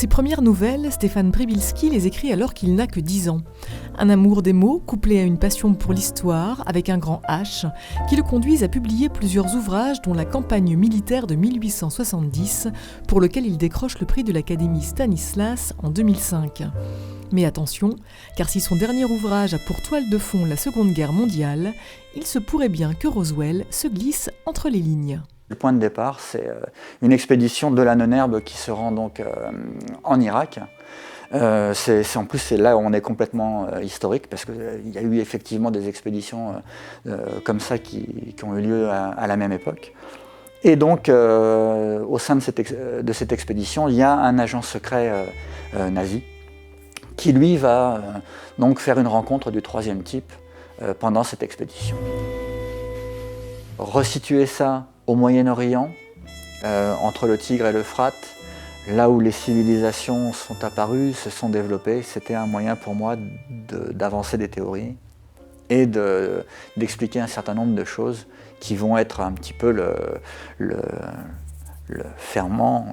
Ses premières nouvelles, Stéphane Przybylski les écrit alors qu'il n'a que 10 ans. Un amour des mots couplé à une passion pour l'histoire avec un grand H qui le conduisent à publier plusieurs ouvrages dont La campagne militaire de 1870 pour lequel il décroche le prix de l'Académie Stanislas en 2005. Mais attention, car si son dernier ouvrage a pour toile de fond la Seconde Guerre mondiale, il se pourrait bien que Roswell se glisse entre les lignes. Le point de départ, c'est une expédition de la Nonnerbe qui se rend donc en Irak. En plus, c'est là où on est complètement historique, parce qu'il y a eu effectivement des expéditions comme ça qui ont eu lieu à la même époque. Et donc, au sein de cette expédition, il y a un agent secret nazi qui, lui, va donc faire une rencontre du troisième type pendant cette expédition. Resituer ça au Moyen-Orient, entre le Tigre et l'Euphrate, là où les civilisations sont apparues, se sont développées, c'était un moyen pour moi d'avancer des théories et d'expliquer un certain nombre de choses qui vont être un petit peu le ferment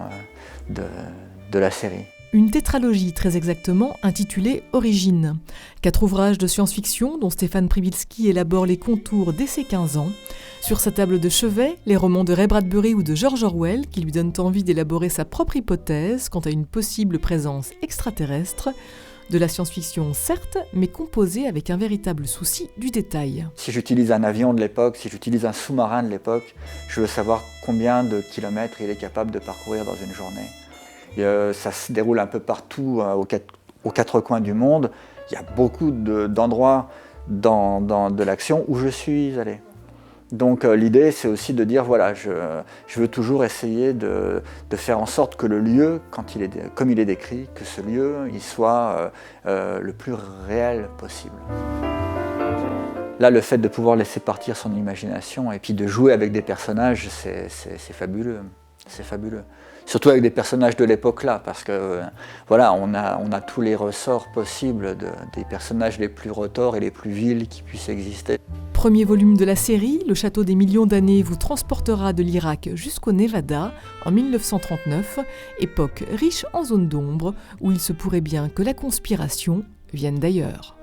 de la série. Une tétralogie très exactement intitulée Origines. 4 ouvrages de science-fiction dont Stéphane Przybylski élabore les contours dès ses 15 ans. Sur sa table de chevet, les romans de Ray Bradbury ou de George Orwell qui lui donnent envie d'élaborer sa propre hypothèse quant à une possible présence extraterrestre. De la science-fiction certes, mais composée avec un véritable souci du détail. Si j'utilise un avion de l'époque, si j'utilise un sous-marin de l'époque, je veux savoir combien de kilomètres il est capable de parcourir dans une journée. Et ça se déroule un peu partout aux 4 coins du monde. Il y a beaucoup d'endroits de l'action où je suis allé. Donc l'idée, c'est aussi de dire, voilà, je veux toujours essayer de faire en sorte que le lieu, comme il est décrit, que ce lieu, il soit le plus réel possible. Là, le fait de pouvoir laisser partir son imagination et puis de jouer avec des personnages, c'est fabuleux. C'est fabuleux. Surtout avec des personnages de l'époque-là, parce que voilà, on a tous les ressorts possibles des personnages les plus retors et les plus vils qui puissent exister. Premier volume de la série, Le Château des millions d'années vous transportera de l'Irak jusqu'au Nevada en 1939, époque riche en zones d'ombre où il se pourrait bien que la conspiration vienne d'ailleurs.